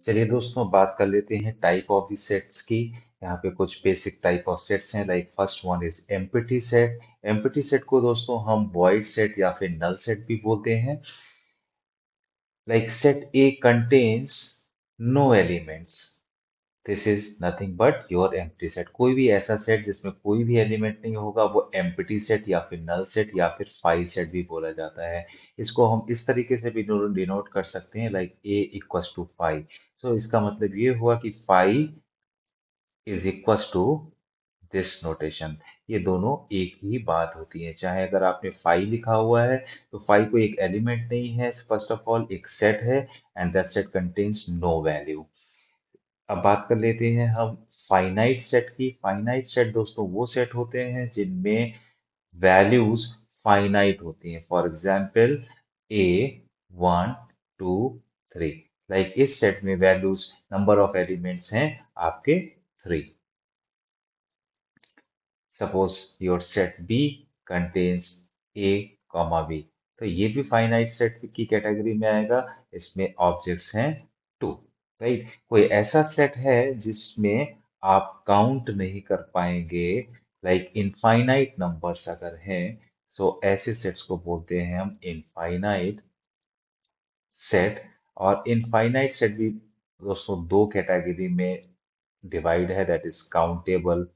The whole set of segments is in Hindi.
चलिए दोस्तों बात कर लेते हैं टाइप ऑफ द सेट्स की। यहाँ पे कुछ बेसिक टाइप ऑफ सेट्स हैं। Like first one is empty set. Empty set को दोस्तों हम वॉइड सेट या फिर नल सेट भी बोलते हैं। Like set A contains no elements, this is nothing but your empty set. कोई भी ऐसा सेट जिसमें कोई भी एलिमेंट नहीं होगा वो एम्प्टी सेट या फिर नल सेट या फिर फाई सेट भी बोला जाता है। इसको हम इस तरीके से भी डिनोट कर सकते हैं, like A equals to phi. तो इसका मतलब ये हुआ कि phi is equals to this notation. ये दोनों एक ही बात होती है। चाहे अगर आपने फाई लिखा हुआ है तो फाई कोई एक एलिमेंट नहीं है, फर्स्ट ऑफ ऑल एक सेट है and that set contains no value. अब बात कर लेते हैं हम फाइनाइट सेट की। फाइनाइट सेट दोस्तों वो सेट होते हैं जिनमें वैल्यूज फाइनाइट होती हैं। For example A 1 2 3। लाइक इस सेट में वैल्यूज नंबर ऑफ एलिमेंट्स हैं आपके 3। Suppose your set B contains A comma B, तो ये भी फाइनाइट सेट की कैटेगरी में आएगा। इसमें ऑब्जेक्ट्स हैं 2। राइट, कोई ऐसा सेट है जिसमें आप काउंट नहीं कर पाएंगे, लाइक इनफाइनाइट नंबर्स अगर हैं, सो ऐसे सेट्स को बोलते हैं हम इनफाइनाइट सेट। और इनफाइनाइट सेट भी दोस्तों दो कैटेगरी में डिवाइड है, that is countable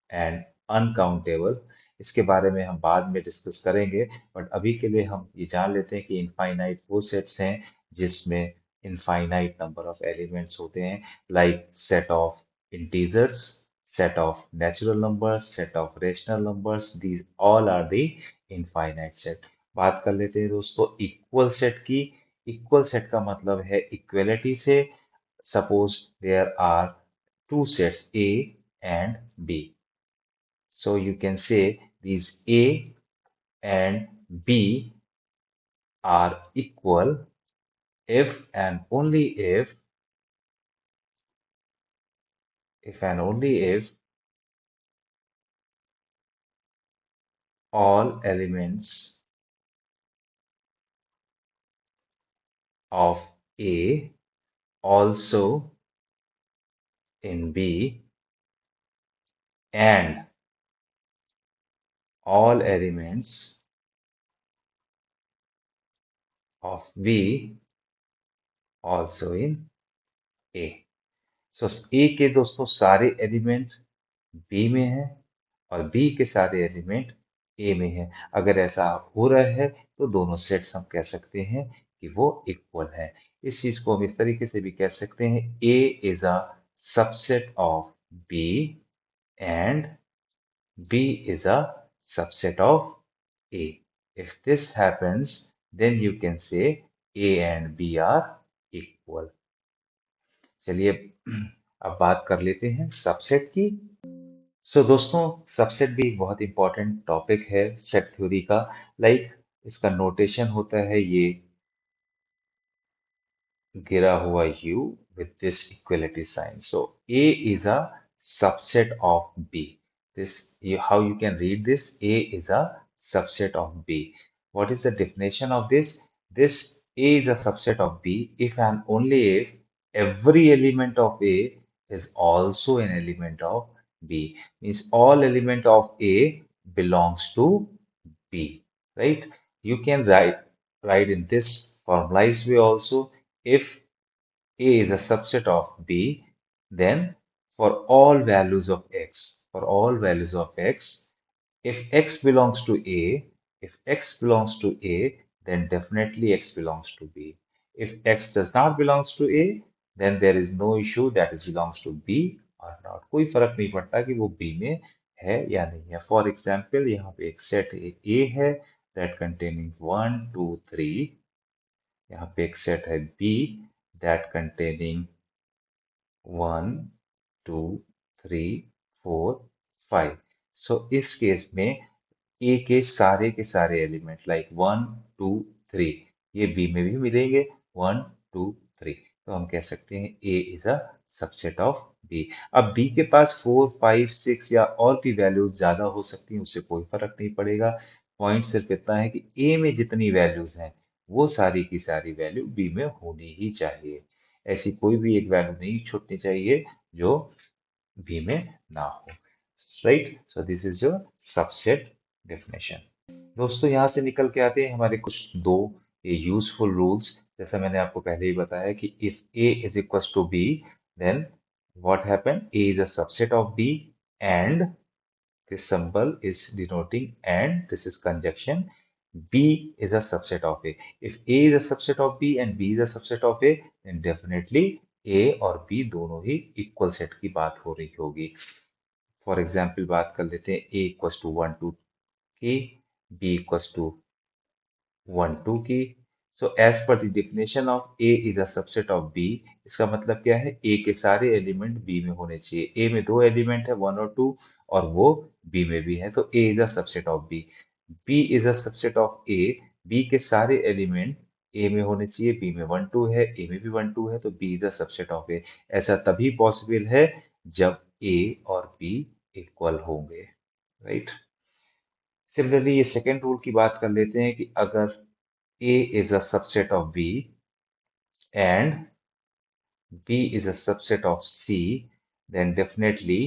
and uncountable. इसके बारे में हम बाद में डिस्कस करेंगे, बट अभी के लिए हम ये जान लेते हैं कि इनफाइनाइट वो सेट्स हैं जिसमें इनफाइनाइट नंबर ऑफ एलिमेंट्स होते हैं, like set of integers, set of natural numbers, set of rational numbers, these all are the infinite set. बात कर लेते हैं दोस्तों इक्वल सेट की। इक्वल सेट का मतलब है इक्वलिटी से। Suppose there are two sets A and B. So you can say these A and B are equal if and only if and only if all elements of A also in B and all elements of B also in A. So A के दोस्तों सारे एलिमेंट B में हैं और B के सारे एलिमेंट A में हैं। अगर ऐसा हो रहा है तो दोनों सेट्स हम कह सकते हैं कि वो इक्वल हैं। इस चीज को हम इस तरीके से भी कह सकते हैं, A is a subset of B and B is a subset of A. If this happens, then you can say A and B are equal. चलिए अब बात कर लेते हैं सबसेट की। सो दोस्तों सबसेट भी एक बहुत इंपॉर्टेंट टॉपिक है सेट थ्योरी का। लाइक इसका नोटेशन होता है ये गिरा हुआ U with this equality sign. So A is a subset of B. How you can read this? A is a subset of B. What is the definition of this? This A is a subset of B if and only if every element of A is also an element of B. Means all element of A belongs to B. Right? You can write in this formalized way also. If A is a subset of B, then for all values of x, if x belongs to A, then definitely x belongs to B. If x does not belongs to A, then there is no issue that it belongs to B or not. कोई फर्क नहीं पड़ता कि वो B में है या नहीं है। फॉर एग्जाम्पल यहाँ पे एक सेट A है that containing 1 2 3। यहाँ पे एक सेट है B that containing 1 2 3 4 5। सो इस केस में ए के सारे एलिमेंट लाइक 1 2 3 ये बी में भी मिलेंगे 1 2 3। तो हम कह सकते हैं A is a subset of B. अब बी के पास 4 5 6 या और भी वैल्यूज ज्यादा हो सकती हैं, उससे कोई फर्क नहीं पड़ेगा। पॉइंट सिर्फ इतना है कि ए में जितनी वैल्यूज हैं वो सारी की सारी वैल्यू बी में होनी ही चाहिए। ऐसी कोई भी एक वैल्यू नहीं छूटनी चाहिए जो बी में ना हो। Right, so this is your subset definition. दोस्तों यहाँ से निकल के आते हैं हमारे कुछ दो यूजफुल रूल्स। जैसा मैंने आपको पहले ही बताया कि if A is equal to B, then what happen, A is a subset of B, and this symbol is denoting and, this is conjunction. B is a subset of A. If A is a subset of B and B is a subset of A, then definitely A और B दोनों ही इक्वल सेट की बात हो रही होगी। फॉर एग्जाम्पल बात कर लेते हैं, A इक्वल्स टू 1 2 की, B इक्वल्स टू 1 2 की। So as per the definition of A is a subset of B, इसका मतलब क्या है, ए के सारे एलिमेंट बी में होने चाहिए। ए में दो एलिमेंट है, 1 और 2, और वो बी में भी है, तो A is a subset of B. B is a subset of A, B के सारे एलिमेंट ए में होने चाहिए, बी में 1 2 है, ए में भी 1 2 है, तो B is a subset of A. ऐसा तभी पॉसिबल है जब ए और बी इक्वल होंगे। राइट, सिमिलरली ये सेकेंड रूल की बात कर लेते हैं कि अगर A is a subset of B and B is a subset of C, then definitely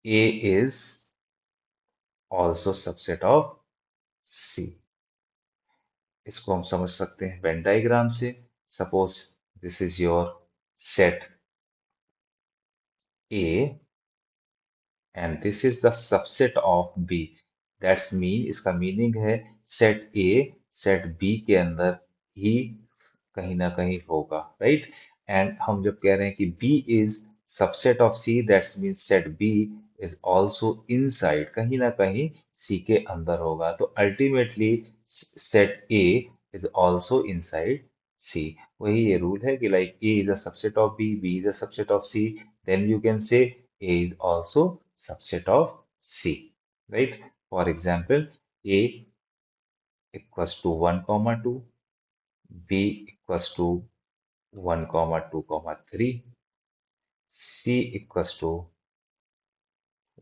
A is also subset of C. इसको हम समझ सकते हैं वेन डायग्राम से। Suppose this is your set A and this is the subset of B. That's mean, इसका मीनिंग है सेट A सेट B के अंदर ही कहीं ना कहीं होगा। राइट, एंड हम जब कह रहे हैं कि B is subset of C, that means set B is also inside, कहीं ना कहीं C के अंदर होगा। तो ultimately set A is also inside C। वही ये रूल है कि like A is a subset of B, B is a subset of C, then you can say A is also subset of C. Right? For example, A equals to 1 comma 2, B equals to 1 comma 2 comma 3, C equals to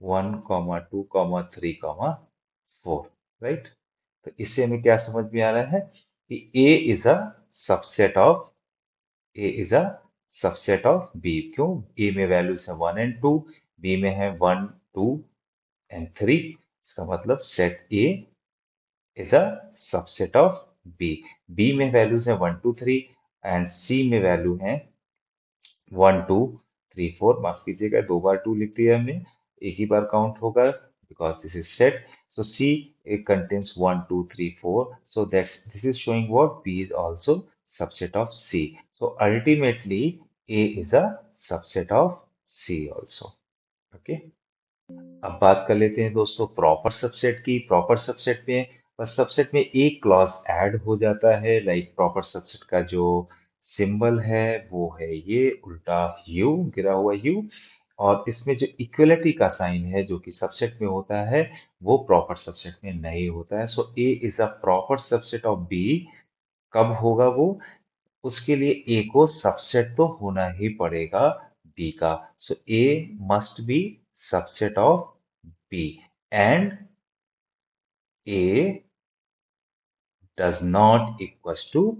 1 comma 2 comma 3 comma 4। Right, तो इससे हमें क्या समझ में आ रहा है कि A is a subset of, A is a subset of B। क्यों? A में वैल्यूज है 1 and 2, B में है 1 2 and 3। इसका मतलब set A is a subset of B। B में वैल्यूज है 1 2 3 एंड C में वैल्यू है 1 2 3 4। माफ कीजिएगा, दो बार 2 लिख दिया हमने, एक ही बार काउंट होगा because this is set. So C it contains 1 2 3 4, so that's this is showing what B is also subset of C, so ultimately A is a subset of C also। okay, अब बात कर लेते हैं दोस्तों प्रॉपर सबसेट की। प्रॉपर सबसेट में बस सबसेट में एक क्लॉज ऐड हो जाता है। लाइक प्रॉपर सबसेट का जो सिंबल है वो है ये उल्टा यू, गिरा हुआ यू, और इसमें जो इक्वलिटी का साइन है जो कि सबसेट में होता है वो प्रॉपर सबसेट में नहीं होता है। So A is a proper subset of B. कब होगा वो? उसके लिए ए को सबसेट तो होना ही पड़ेगा बी का। So A must be subset of B and A does not equals to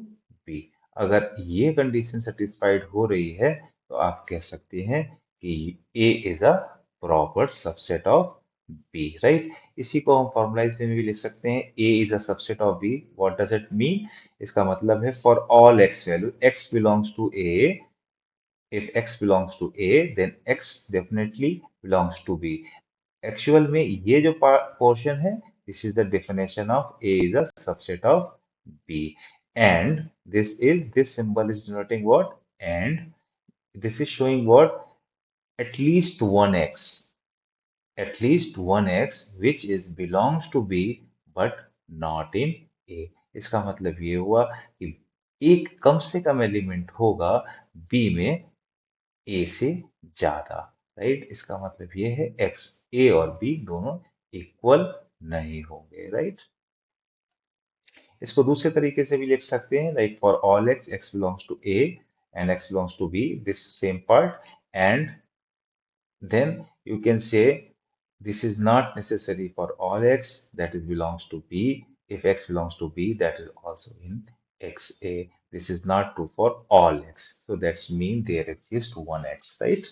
B. अगर ये कंडीशन सेटिस्फाइड हो रही है तो आप कह सकते हैं कि A is a proper subset of B. Right, इसी को हम फॉर्मुलाइज में भी लिख सकते हैं, A is a subset of B. What does it mean? इसका मतलब है for all x value x belongs to A, if x belongs to A, then x definitely belongs to B। Actual में ये जो पोर्शन है, this is the definition of A is a subset of B, and this symbol is denoting what? And this is showing what? At least one x, at least one x which is belongs to B but not in A। इसका मतलब ये हुआ कि एक कम से कम एलिमेंट होगा B में ए से ज्यादा। राइट, इसका मतलब ये है एक्स, ए और बी दोनों इक्वल नहीं होंगे। राइट, इसको दूसरे तरीके से भी लिख सकते हैं, like for all X, X belongs to A and X belongs to B, this same part, and then you can say this is not necessary for all x, that is belongs to b, if x belongs to b that is also in xa, This is not true for all x. So that's mean there exists one x, right?